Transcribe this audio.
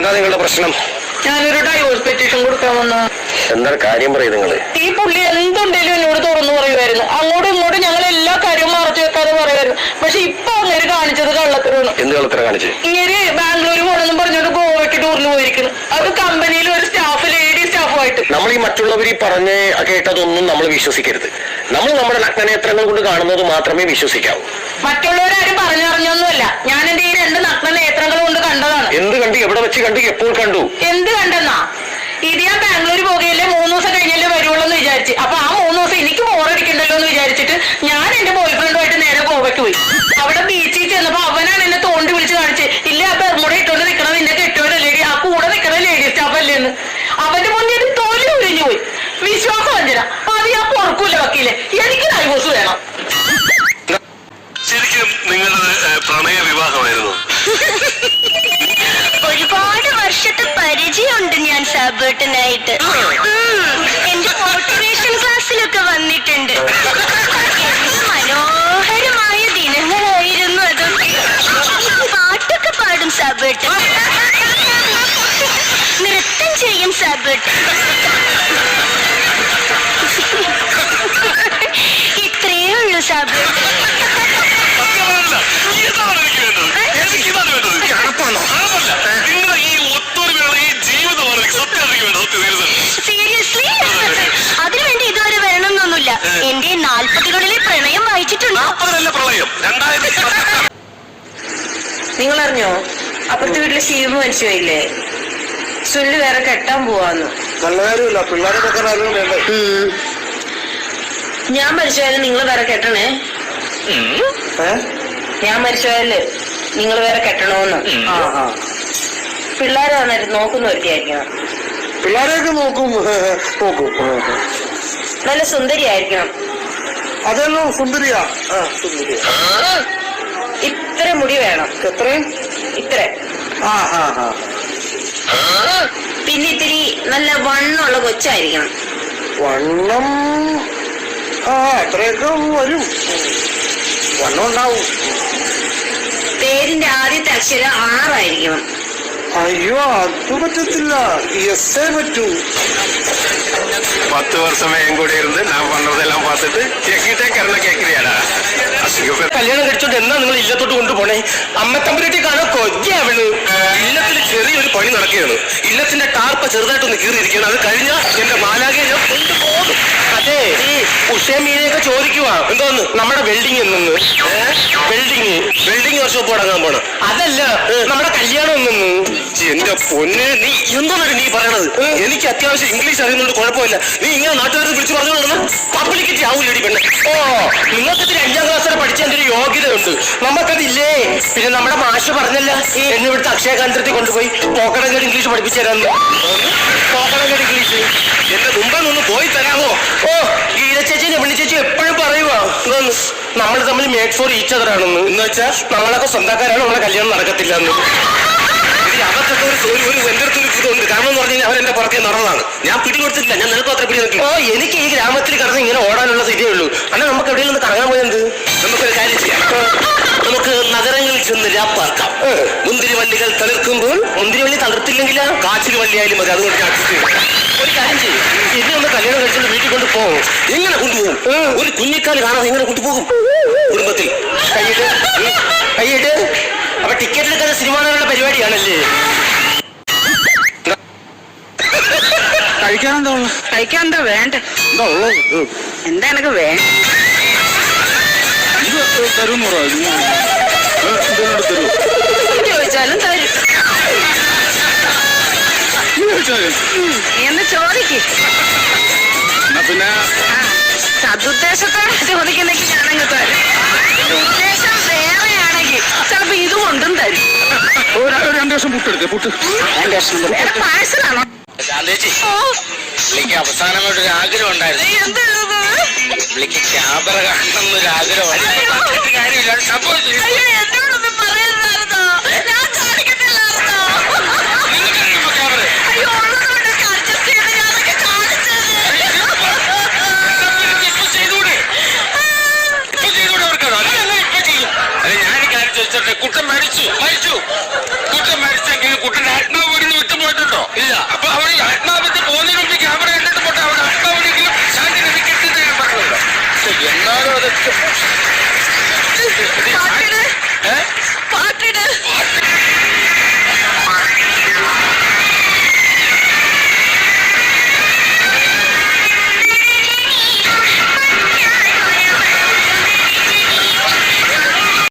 എന്താ നിങ്ങളുടെ പ്രശ്നം? ഞാനൊരു ഡൈവോഴ്സ് പെറ്റീഷൻ കൊടുക്കാൻ വന്ന. എന്താ കാര്യം പറയും നിങ്ങള്? ഈ പുള്ളി എന്തുണ്ടെങ്കിലും എന്നോട് തുറന്നു പറയുമായിരുന്നു. അങ്ങോട്ടും ഇങ്ങോട്ടും ഞങ്ങൾ എല്ലാ കാര്യവും മറച്ചു വെക്കാതെ പറയുമായിരുന്നു. പക്ഷെ ഇപ്പൊ അങ്ങനെ കാണിച്ചത് കള്ളത്തരമാണ്. എന്ത് കള്ളത്തരം കാണിച്ചു? ഇങ്ങനെ ബാംഗ്ലൂർ പോണെന്നും പറഞ്ഞോണ്ട് ഗോവയ്ക്ക് ടൂറിന് പോയിരിക്കുന്നു. അത് കമ്പനിയിൽ ഒരു സ്റ്റാഫ്, ലേഡി സ്റ്റാഫുമായിട്ട്. നമ്മൾ ഈ മറ്റുള്ളവർ പറഞ്ഞ് കേട്ടതൊന്നും നമ്മൾ വിശ്വസിക്കരുത്. നമ്മൾ നമ്മുടെ നഗ്നനേത്രങ്ങൾ കൊണ്ട് കാണുന്നത് മാത്രമേ വിശ്വസിക്കാവൂ. മറ്റുള്ളവരാരും പറഞ്ഞറിഞ്ഞൊന്നുമല്ല. ഞാൻ എന്റെ ഈ 2 നഗ്ന നേത്രങ്ങൾ കൊണ്ട് കണ്ടതാണ്. എന്ത് കണ്ടു? എവിടെ വെച്ച് കണ്ടു? എപ്പോൾ കണ്ടു? എന്ത് കണ്ടെന്നാ? ഇത് ഞാൻ ബാംഗ്ലൂർ പോകുകയല്ലേ 3 ദിവസം കഴിഞ്ഞല്ലേ വരുള്ളൂ എന്ന് വിചാരിച്ച്. അപ്പൊ ആ 3 ദിവസം എനിക്ക് ബോറടിക്കണ്ടല്ലോ എന്ന് വിചാരിച്ചിട്ട് ഞാൻ എന്റെ ബോയ് ഫ്രണ്ടുമായിട്ട് നേരെ ഗോവയ്ക്ക് പോയി. അവിടെ ബീച്ചിൽ ചെന്നപ്പോ അവനാണ് എന്നെ തോണ്ടി വിളിച്ച് കാണിച്ച്, ഇല്ല ആ ബർമുട ഇട്ടോണ്ട് നിൽക്കണത് നിന്റെ കെട്ടോരല്ലേ, ആ കൂടെ നിൽക്കണ ലേഡി സ്റ്റാഫ് അല്ലേന്ന്. അവന്റെ മുന്നിൽ തൊലി ഒഴിഞ്ഞു പോയി. വിശ്വാസവഞ്ചന. അത് ഞാൻ പൊറക്കൂല വക്കീലെ. എനിക്ക് ഡൈവോഴ്സ് വേണം. ശരിക്കും നിങ്ങളുടെ പ്രണയ വിവാഹമായിരുന്നു? ഒരുപാട് വർഷത്തെ പരിചയമുണ്ട് ഞാൻ സാബേട്ടനായിട്ട്. എന്റെ മോട്ടിവേഷൻ ക്ലാസ്സിലൊക്കെ വന്നിട്ടുണ്ട്. മനോഹരമായ ദിനങ്ങളായിരുന്നു അതൊക്കെ. പാട്ടൊക്കെ പാടും സാബേട്ടൻ, നൃത്തം ചെയ്യും സാബേട്ടൻ. ഇത്രയേ ഉള്ളൂ സാബേട്ടൻ. സീരിയസ്ലി? അതിനുവേണ്ടി ഇതുവരെ വരണമെന്നൊന്നുമില്ല. എന്റെ 40കളിലെ പ്രണയം വായിച്ചിട്ടുണ്ട്. നിങ്ങൾ അറിഞ്ഞോ അപ്പുറത്തെ വീട്ടിലെ ശിവ മനുഷ്യയില്ലേ, സുല്ല് വേറെ കെട്ടാൻ പോവാന്ന്. നല്ല കാര്യമില്ല. പിള്ളേരെ ഞാൻ മരിച്ചാലും നിങ്ങൾ വേറെ കെട്ടണേ. ഞാൻ മരിച്ചാല് നിങ്ങൾ വേറെ കെട്ടണോന്ന്. പിള്ളേരെ വന്നിട്ട് നോക്കുന്ന വ്യക്തിയായിരിക്കണം. പിള്ളേരെയൊക്കെ നോക്കും. നല്ല സുന്ദരിയായിരിക്കണം. അതെല്ലാം സുന്ദരിയാ. ഇത്ര മുടി വേണം. എത്രയും? ഇത്ര. പിന്നെ ഇത്തിരി നല്ല വണ്ണമുള്ള കൊച്ചായിരിക്കണം. വണ്ണം അത്രയൊക്കെ വരും. വണ്ണം ഉണ്ടാവും. പേരിന്റെ ആദ്യത്തെ അക്ഷരം 6 ആയിരിക്കണം. അയ്യോ അത് പറ്റത്തില്ല. എസ്സേ പറ്റൂ. 10 വർഷമേ കൂടെ ഇരുന്ന് ഞാൻ പണ്ടതെല്ലാം പാത്തിട്ട് കേക്കിട്ടേ കരണ കേക്കിരിയാടാ. കല്യാണം കഴിച്ചോണ്ട് എന്നാ നിങ്ങൾ ഇല്ലത്തോട്ട് കൊണ്ടുപോണേ? അമ്മത്തമ്പരട്ടി കാണാൻ കൊയ്യാവണ്. ഇല്ലത്തിൽ ചെറിയൊരു പണി നടക്കുകയാണ്. ഇല്ലത്തിന്റെ ടാർപ്പ ചെറുതായിട്ടൊന്ന് കീറിയിരിക്കുകയാണ്. അത് കഴിഞ്ഞാൽ എന്റെ മാലാകെ ഞാൻ കൊണ്ടുപോകും. അതെ, ഈ ഉഷേമീനെയൊക്കെ ചോദിക്കുക എന്തോന്ന് നമ്മുടെ വെൽഡിങ് എന്നൊന്ന്. വെൽഡിങ് വർക്ക്ഷോപ്പ് തുടങ്ങാൻ പോണം. അതല്ല നമ്മുടെ കല്യാണം എന്നൊന്ന്. എന്റെ പൊന്ന്, നീ എന്തോന്നൊരു നീ പറയണത്? എനിക്ക് അത്യാവശ്യം ഇംഗ്ലീഷ് അറിയുന്നതുകൊണ്ട് കുഴപ്പമില്ല. നീ ഇങ്ങനെ നാട്ടുകാരെ വിളിച്ചു പറഞ്ഞു പബ്ലിക്കിറ്റി ആവൂലടി പെണ്ണ്. ഓ, നിങ്ങൾക്ക് 5ാം ക്ലാസ് വരെ പഠിച്ചതിന്റെ ഒരു യോഗ്യതയുണ്ട്, നമുക്കതില്ലേ? പിന്നെ നമ്മുടെ മാഷ് പറഞ്ഞല്ല, എന്നെ ഇവിടുത്തെ അക്ഷയ കേന്ദ്രത്തിൽ കൊണ്ടുപോയി പോക്കടങ്കേട് ഇംഗ്ലീഷ് പഠിപ്പിച്ചു തരാന്ന്. പോക്കടങ്കേട് ഇംഗ്ലീഷ് എന്റെ മുമ്പേ നിന്ന് പോയി തരാമോ? ഓ, ഗീത ചേച്ചി പെണ്ണി ചേച്ചി എപ്പോഴും പറയുവാ എന്തോന്ന് നമ്മൾ തമ്മിൽ മേഡ് ഫോർ ഈച്ച് അതർ ആണെന്ന്. എന്ന് വെച്ചാൽ നമ്മളൊക്കെ സ്വന്തക്കാരാണ്, നമ്മളെ കല്യാണം നടക്കത്തില്ല എന്ന്. അവർക്കൊക്കെ ഒരു എന്റെ അടുത്തൊരു ഇതുണ്ട്. കാരണം എന്ന് പറഞ്ഞു കഴിഞ്ഞാൽ അവരെന്റെ പുറകെ നടന്നതാണ്. ഞാൻ പിടികൊടുത്തിട്ടില്ല. ഞാൻ നിനക്കും അത്ര പിടി നോക്കി. ഓ, എനിക്ക് ഈ ഗ്രാമത്തിൽ കടന്ന് ഇങ്ങനെ ഓടാനുള്ള സ്ഥിതിയേ ഉള്ളൂ. അല്ല നമുക്ക് എവിടെയെങ്കിലും ഒന്ന് കറങ്ങാൻ പോയത്? നമുക്കൊരു കാര്യം ചെയ്യാം. നമുക്ക് നഗരങ്ങളിൽ ചെന്ന് രാപ്പാർക്കാം. മുന്തിരി വള്ളികൾ തളിർക്കുമ്പോൾ മുന്തിരി തളിർത്തില്ലെങ്കിൽ കാച്ചിൽ വള്ളിയായാലും മതി. അതുകൊണ്ട് ഞാൻ ഒരു കാര്യം ചെയ്യും, എന്നെ ഒന്ന് കല്യാണം കഴിച്ചുകൊണ്ട് വീട്ടിൽ കൊണ്ട് പോകും. എങ്ങനെ കൊണ്ടുപോകും? ഒരു കുഞ്ഞിക്കാല് കാണാതെ എങ്ങനെ കൊണ്ടുപോകും? കുടുംബത്തിൽ കൈയിട്ട് അപ്പൊ ടിക്കറ്റ് എടുക്കാതെ സിനിമ കാണാനുള്ള പരിപാടിയാണല്ലേ? കഴിക്കാൻ എന്താ വേണ്ട? എന്താ എനക്ക് വേണ്ട? ചോദിച്ചാലും തരും. എന്ന് ചോദിക്ക്. പിന്നെ സതുദ്ദേശത്തോടെ ചോദിക്കുന്നെങ്കിൽ ഞാനങ്ങ് തരും. ഉദ്ദേശം വേറെയാണെങ്കിൽ ചിലപ്പോ ഇതുകൊണ്ടും തരും. 2 ദിവസം പുട്ടെടുത്തേ. പുട്ട് 2 ദിവസം പാഴ്സലാണോ? ശാന്തേച്ചി, പുള്ളിക്ക് അവസാനമായിട്ടൊരു ആഗ്രഹം ഉണ്ടായിരുന്നു. പുള്ളിക്ക് ക്യാമറ കാണണമെന്നൊരു ആഗ്രഹം. അയ്യോ